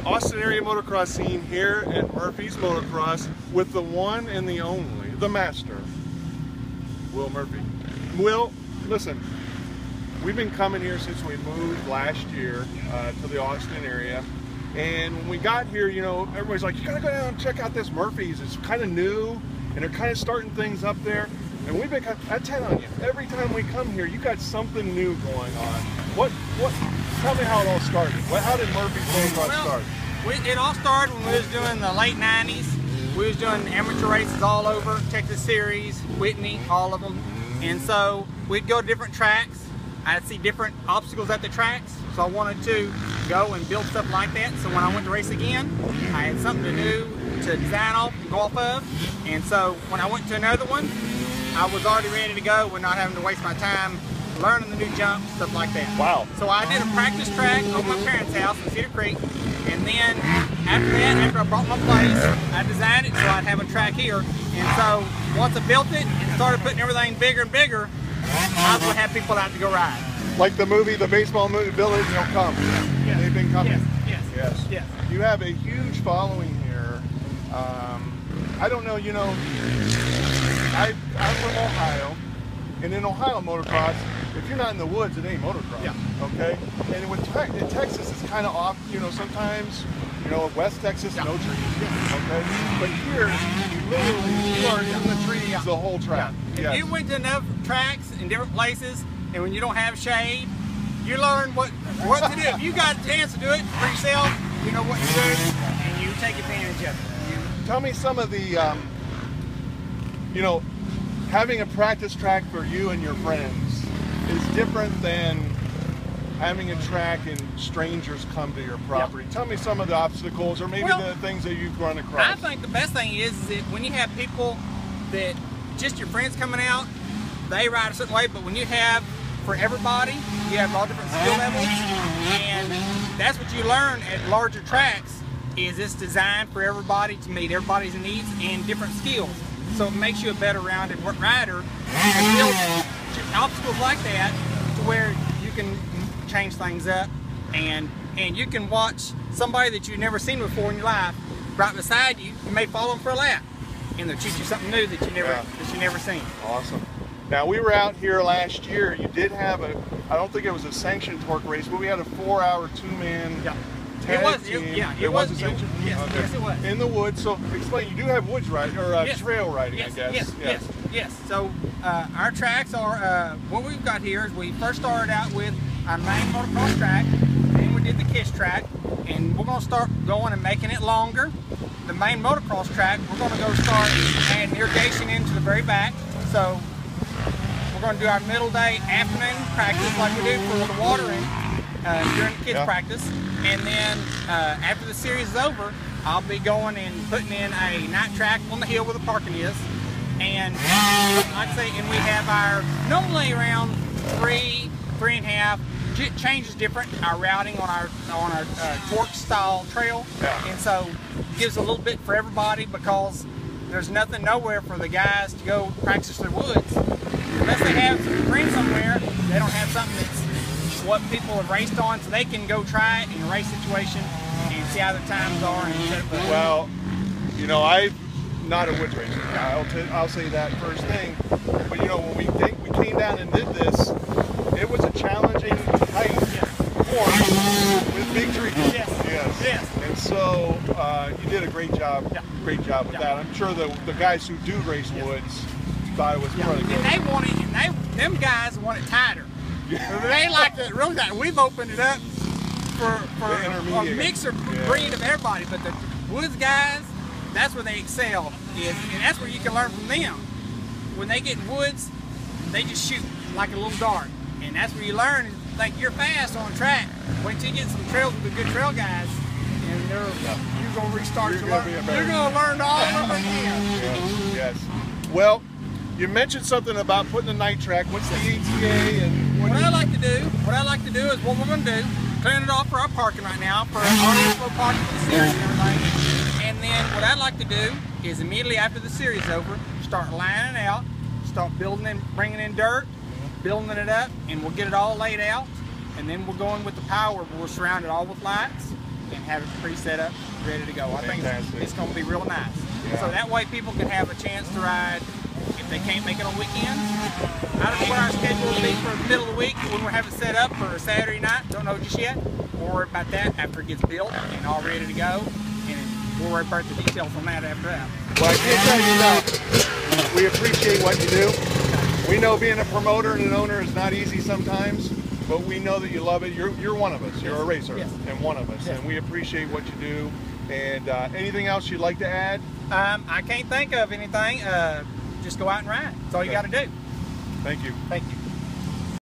Austin area motocross scene here at Murphy's Motocross with the one and the only, the master, Will Murphy. Will, listen, we've been coming here since we moved last year to the Austin area. And when we got here, you know, everybody's like, you gotta go down and check out this Murphy's. It's kind of new and they're kind of starting things up there. And we've been, I tell you, every time we come here, you got something new going on. Tell me how it all started. How did Murphy's Motocross start? It all started when we was doing the late 90s. We was doing amateur races all over, Texas Series, Whitney, all of them. And so we'd go to different tracks. I'd see different obstacles at the tracks. So I wanted to go and build stuff like that. So when I went to race again, I had something to do to design off and go off of. And so when I went to another one, I was already ready to go with not having to waste my time learning the new jumps, stuff like that. Wow. So I did a practice track on my parents' house in Cedar Creek. And then after that, after I bought my place, I designed it so I'd have a track here. And so once I built it and started putting everything bigger and bigger, I was going to have people out to go ride. Like the movie, the baseball movie, Billy, they'll come. Yes. They've been coming. Yes. You have a huge following here. I don't know, you know, I'm from Ohio, and in Ohio motocross, if you're not in the woods, it ain't motocross. Yeah. Okay? And in Texas, it's kind of off, you know, sometimes, you know, West Texas, no trees. Okay? But here, you are in the trees the whole track. Yeah. If you went to enough tracks in different places, and when you don't have shade, you learn what to do. If you got a chance to do it for yourself, you know what to do, and you take advantage of it. Tell me some of the, you know, having a practice track for you and your friends is different than having a track and strangers come to your property. Yep. Tell me some of the obstacles or maybe the things that you've run across. I think the best thing is that when you have people that just your friends coming out, they ride a certain way, but when you have for everybody, you have all different skill levels, and that's what you learn at larger tracks is it's designed for everybody to meet everybody's needs and different skills. So it makes you a better rounded rider and build obstacles like that to where you can change things up and you can watch somebody that you've never seen before in your life right beside you. You may follow them for a lap and they'll teach you something new that you never seen. Awesome. Now we were out here last year. You did have I don't think it was a sanctioned torque race, but we had a 4-hour two-man tag team. It was a sanctioned. Yes, it was. In the woods. So explain. You do have woods riding or trail riding, I guess. Yes. So our tracks are what we've got here is we first started out with our main motocross track, then we did the KISS track, and we're going to start going and making it longer. The main motocross track, we're going to go start adding irrigation into the very back. So we're going to do our middle day afternoon practice like we do for the watering during the kids practice. And then after the series is over, I'll be going and putting in a night track on the hill where the parking is. And like I say, and we have our normally around 3.5. Changes different our routing on our torque style trail, and so it gives a little bit for everybody because there's nothing nowhere for the guys to go practice their woods unless they have some green somewhere. They don't have something that's what people have raced on, so they can go try it in a race situation and see how their times are. And well, you know, I'm not a woods racer. I'll say that first thing. But you know, when we came down and did this, it was a challenging height course with big trees. Yes. And so you did a great job. Great job with that. I'm sure the guys who do race woods thought it was really good. And they want it. Them guys want it tighter. They like it really tight. We've opened it up for a mixer breed of everybody, but the woods guys, that's where they excel, and that's where you can learn from them. When they get in woods, they just shoot like a little dart, and that's where you learn. Like you're fast on track. Wait till you get some trails with the good trail guys, and you're gonna restart to learn. You're gonna learn all over again. Yes. Well, you mentioned something about putting the night track. What's the ETA and what I like to do is what we're gonna do. Clearing it off for our parking right now for our parking for the series and everything. And then what I'd like to do is immediately after the series is over, start lining it out, start building and bringing in dirt, building it up, and we'll get it all laid out. And then we're going with the power. We'll surround it all with lights, and have it pre-set up, ready to go. I think it's going to be real nice. Yeah. So that way people can have a chance to ride if they can't make it on weekends. I don't know what our schedule will be for the middle of the week when we're having it set up for a Saturday night. Don't know just yet. We'll worry about that after it gets built and all ready to go. And we'll worry about the details on that after that. Well, I can't tell you enough. We appreciate what you do. We know being a promoter and an owner is not easy sometimes, but we know that you love it. You're one of us. You're a racer and one of us, and we appreciate what you do. And anything else you'd like to add? I can't think of anything. Just go out and ride. That's all you got to do. Thank you. Thank you.